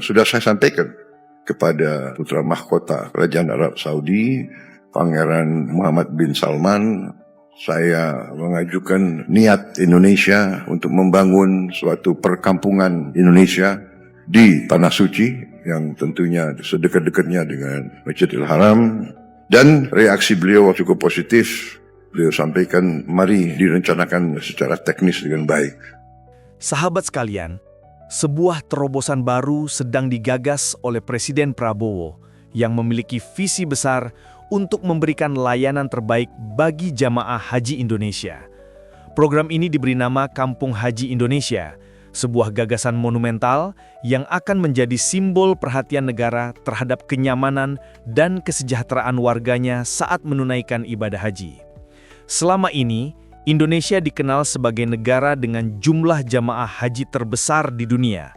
Sudah saya sampaikan kepada putra mahkota Kerajaan Arab Saudi, Pangeran Muhammad bin Salman, saya mengajukan niat Indonesia untuk membangun suatu perkampungan Indonesia di Tanah Suci yang tentunya sedekat-dekatnya dengan Masjidil Haram, dan reaksi beliau cukup positif. Beliau sampaikan, mari direncanakan secara teknis dengan baik. Sahabat sekalian, sebuah terobosan baru sedang digagas oleh Presiden Prabowo yang memiliki visi besar untuk memberikan layanan terbaik bagi jamaah haji Indonesia. Program ini diberi nama Kampung Haji Indonesia, sebuah gagasan monumental yang akan menjadi simbol perhatian negara terhadap kenyamanan dan kesejahteraan warganya saat menunaikan ibadah haji. Selama ini, Indonesia dikenal sebagai negara dengan jumlah jamaah haji terbesar di dunia.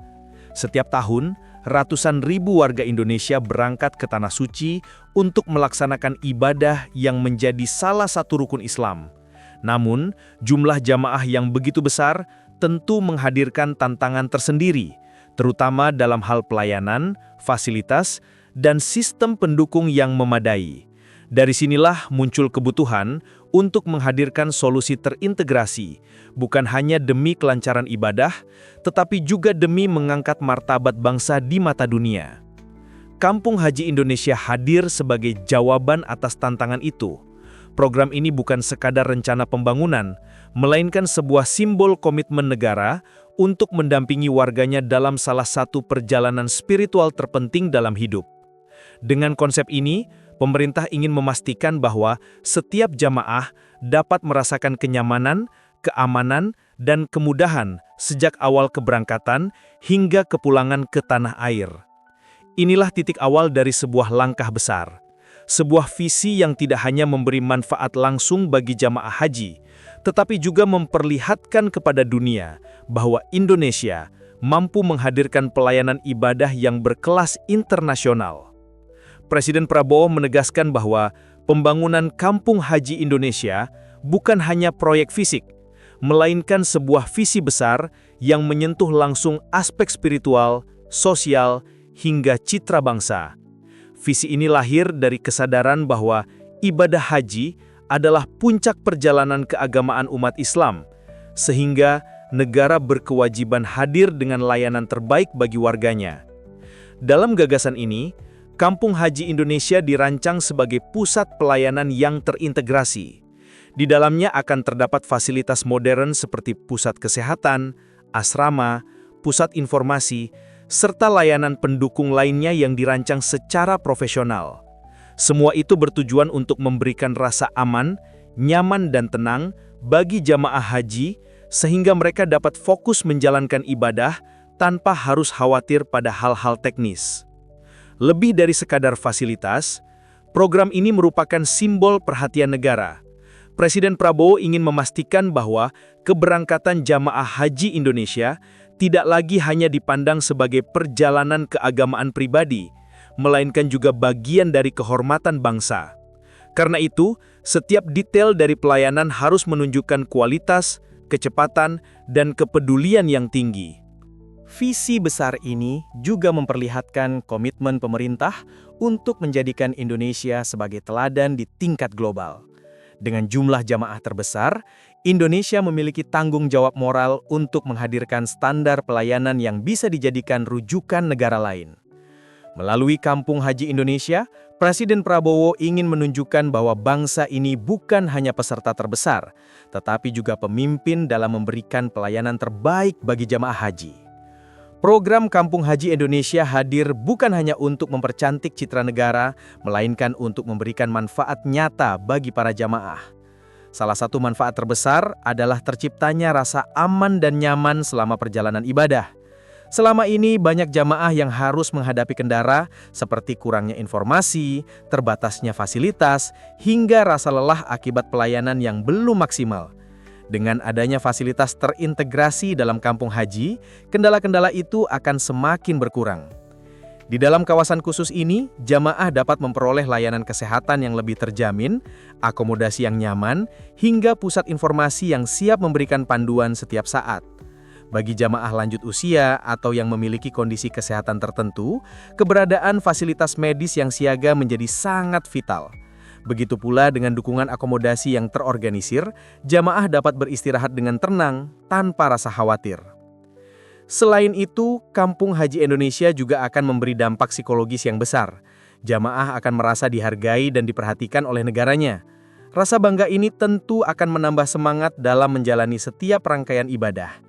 Setiap tahun, ratusan ribu warga Indonesia berangkat ke Tanah Suci untuk melaksanakan ibadah yang menjadi salah satu rukun Islam. Namun, jumlah jamaah yang begitu besar tentu menghadirkan tantangan tersendiri, terutama dalam hal pelayanan, fasilitas, dan sistem pendukung yang memadai. Dari sinilah muncul kebutuhan untuk menghadirkan solusi terintegrasi, bukan hanya demi kelancaran ibadah, tetapi juga demi mengangkat martabat bangsa di mata dunia. Kampung Haji Indonesia hadir sebagai jawaban atas tantangan itu. Program ini bukan sekadar rencana pembangunan, melainkan sebuah simbol komitmen negara untuk mendampingi warganya dalam salah satu perjalanan spiritual terpenting dalam hidup. Dengan konsep ini, pemerintah ingin memastikan bahwa setiap jamaah dapat merasakan kenyamanan, keamanan, dan kemudahan sejak awal keberangkatan hingga kepulangan ke tanah air. Inilah titik awal dari sebuah langkah besar. Sebuah visi yang tidak hanya memberi manfaat langsung bagi jamaah haji, tetapi juga memperlihatkan kepada dunia bahwa Indonesia mampu menghadirkan pelayanan ibadah yang berkelas internasional. Presiden Prabowo menegaskan bahwa pembangunan Kampung Haji Indonesia bukan hanya proyek fisik, melainkan sebuah visi besar yang menyentuh langsung aspek spiritual, sosial, hingga citra bangsa. Visi ini lahir dari kesadaran bahwa ibadah haji adalah puncak perjalanan keagamaan umat Islam, sehingga negara berkewajiban hadir dengan layanan terbaik bagi warganya. Dalam gagasan ini, Kampung Haji Indonesia dirancang sebagai pusat pelayanan yang terintegrasi. Di dalamnya akan terdapat fasilitas modern seperti pusat kesehatan, asrama, pusat informasi, serta layanan pendukung lainnya yang dirancang secara profesional. Semua itu bertujuan untuk memberikan rasa aman, nyaman dan tenang bagi jamaah haji sehingga mereka dapat fokus menjalankan ibadah tanpa harus khawatir pada hal-hal teknis. Lebih dari sekadar fasilitas, program ini merupakan simbol perhatian negara. Presiden Prabowo ingin memastikan bahwa keberangkatan jamaah haji Indonesia tidak lagi hanya dipandang sebagai perjalanan keagamaan pribadi, melainkan juga bagian dari kehormatan bangsa. Karena itu, setiap detail dari pelayanan harus menunjukkan kualitas, kecepatan, dan kepedulian yang tinggi. Visi besar ini juga memperlihatkan komitmen pemerintah untuk menjadikan Indonesia sebagai teladan di tingkat global. Dengan jumlah jamaah terbesar, Indonesia memiliki tanggung jawab moral untuk menghadirkan standar pelayanan yang bisa dijadikan rujukan negara lain. Melalui Kampung Haji Indonesia, Presiden Prabowo ingin menunjukkan bahwa bangsa ini bukan hanya peserta terbesar, tetapi juga pemimpin dalam memberikan pelayanan terbaik bagi jamaah haji. Program Kampung Haji Indonesia hadir bukan hanya untuk mempercantik citra negara, melainkan untuk memberikan manfaat nyata bagi para jamaah. Salah satu manfaat terbesar adalah terciptanya rasa aman dan nyaman selama perjalanan ibadah. Selama ini banyak jamaah yang harus menghadapi kendala seperti kurangnya informasi, terbatasnya fasilitas, hingga rasa lelah akibat pelayanan yang belum maksimal. Dengan adanya fasilitas terintegrasi dalam kampung haji, kendala-kendala itu akan semakin berkurang. Di dalam kawasan khusus ini, jamaah dapat memperoleh layanan kesehatan yang lebih terjamin, akomodasi yang nyaman, hingga pusat informasi yang siap memberikan panduan setiap saat. Bagi jamaah lanjut usia atau yang memiliki kondisi kesehatan tertentu, keberadaan fasilitas medis yang siaga menjadi sangat vital. Begitu pula dengan dukungan akomodasi yang terorganisir, jamaah dapat beristirahat dengan tenang tanpa rasa khawatir. Selain itu, Kampung Haji Indonesia juga akan memberi dampak psikologis yang besar. Jamaah akan merasa dihargai dan diperhatikan oleh negaranya. Rasa bangga ini tentu akan menambah semangat dalam menjalani setiap rangkaian ibadah.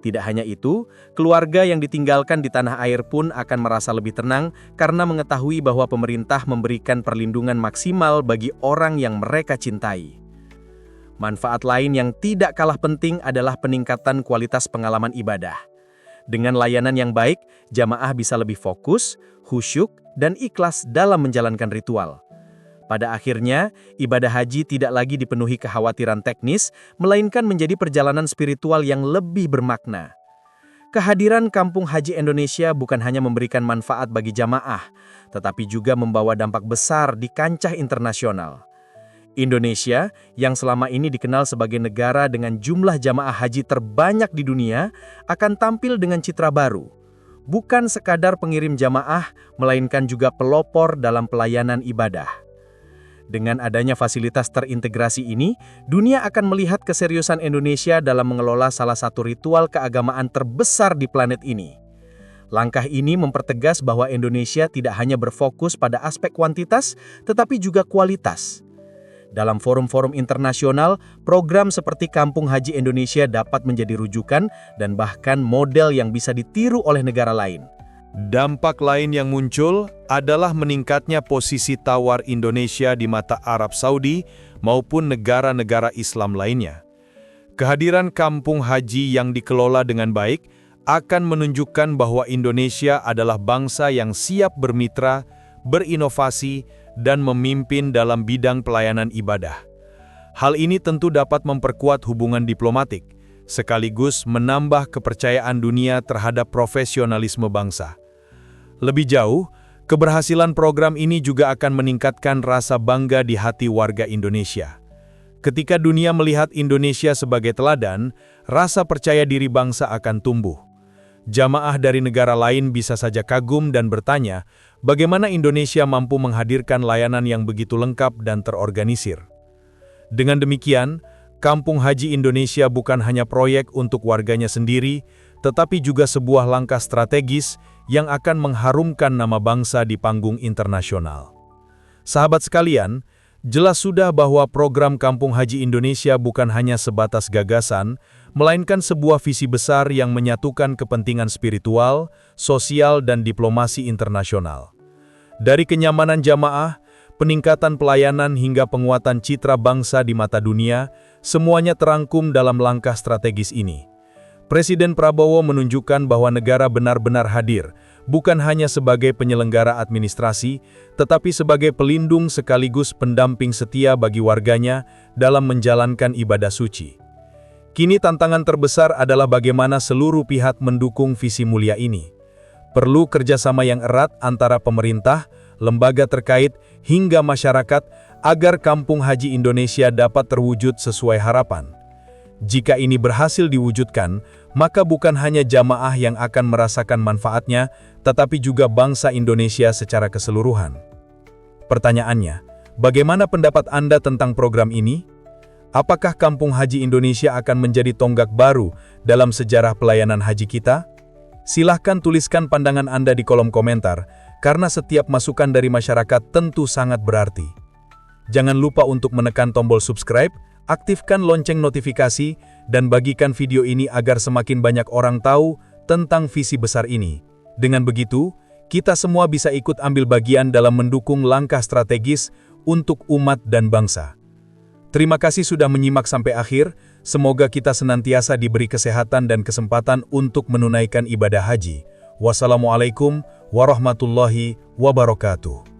Tidak hanya itu, keluarga yang ditinggalkan di tanah air pun akan merasa lebih tenang karena mengetahui bahwa pemerintah memberikan perlindungan maksimal bagi orang yang mereka cintai. Manfaat lain yang tidak kalah penting adalah peningkatan kualitas pengalaman ibadah. Dengan layanan yang baik, jamaah bisa lebih fokus, khusyuk, dan ikhlas dalam menjalankan ritual. Pada akhirnya, ibadah haji tidak lagi dipenuhi kekhawatiran teknis, melainkan menjadi perjalanan spiritual yang lebih bermakna. Kehadiran Kampung Haji Indonesia bukan hanya memberikan manfaat bagi jamaah, tetapi juga membawa dampak besar di kancah internasional. Indonesia, yang selama ini dikenal sebagai negara dengan jumlah jamaah haji terbanyak di dunia, akan tampil dengan citra baru. Bukan sekadar pengirim jamaah, melainkan juga pelopor dalam pelayanan ibadah. Dengan adanya fasilitas terintegrasi ini, dunia akan melihat keseriusan Indonesia dalam mengelola salah satu ritual keagamaan terbesar di planet ini. Langkah ini mempertegas bahwa Indonesia tidak hanya berfokus pada aspek kuantitas, tetapi juga kualitas. Dalam forum-forum internasional, program seperti Kampung Haji Indonesia dapat menjadi rujukan dan bahkan model yang bisa ditiru oleh negara lain. Dampak lain yang muncul adalah meningkatnya posisi tawar Indonesia di mata Arab Saudi maupun negara-negara Islam lainnya. Kehadiran kampung haji yang dikelola dengan baik akan menunjukkan bahwa Indonesia adalah bangsa yang siap bermitra, berinovasi, dan memimpin dalam bidang pelayanan ibadah. Hal ini tentu dapat memperkuat hubungan diplomatik, sekaligus menambah kepercayaan dunia terhadap profesionalisme bangsa. Lebih jauh, keberhasilan program ini juga akan meningkatkan rasa bangga di hati warga Indonesia. Ketika dunia melihat Indonesia sebagai teladan, rasa percaya diri bangsa akan tumbuh. Jamaah dari negara lain bisa saja kagum dan bertanya, bagaimana Indonesia mampu menghadirkan layanan yang begitu lengkap dan terorganisir. Dengan demikian, Kampung Haji Indonesia bukan hanya proyek untuk warganya sendiri, tetapi juga sebuah langkah strategis yang akan mengharumkan nama bangsa di panggung internasional. Sahabat sekalian, jelas sudah bahwa program Kampung Haji Indonesia bukan hanya sebatas gagasan, melainkan sebuah visi besar yang menyatukan kepentingan spiritual, sosial, dan diplomasi internasional. Dari kenyamanan jamaah, peningkatan pelayanan hingga penguatan citra bangsa di mata dunia, semuanya terangkum dalam langkah strategis ini. Presiden Prabowo menunjukkan bahwa negara benar-benar hadir, bukan hanya sebagai penyelenggara administrasi, tetapi sebagai pelindung sekaligus pendamping setia bagi warganya dalam menjalankan ibadah suci. Kini tantangan terbesar adalah bagaimana seluruh pihak mendukung visi mulia ini. Perlu kerjasama yang erat antara pemerintah, lembaga terkait, hingga masyarakat agar Kampung Haji Indonesia dapat terwujud sesuai harapan. Jika ini berhasil diwujudkan, maka bukan hanya jamaah yang akan merasakan manfaatnya, tetapi juga bangsa Indonesia secara keseluruhan. Pertanyaannya, bagaimana pendapat Anda tentang program ini? Apakah Kampung Haji Indonesia akan menjadi tonggak baru dalam sejarah pelayanan haji kita? Silahkan tuliskan pandangan Anda di kolom komentar, karena setiap masukan dari masyarakat tentu sangat berarti. Jangan lupa untuk menekan tombol subscribe, aktifkan lonceng notifikasi, dan bagikan video ini agar semakin banyak orang tahu tentang visi besar ini. Dengan begitu, kita semua bisa ikut ambil bagian dalam mendukung langkah strategis untuk umat dan bangsa. Terima kasih sudah menyimak sampai akhir, semoga kita senantiasa diberi kesehatan dan kesempatan untuk menunaikan ibadah haji. Wassalamualaikum warahmatullahi wabarakatuh.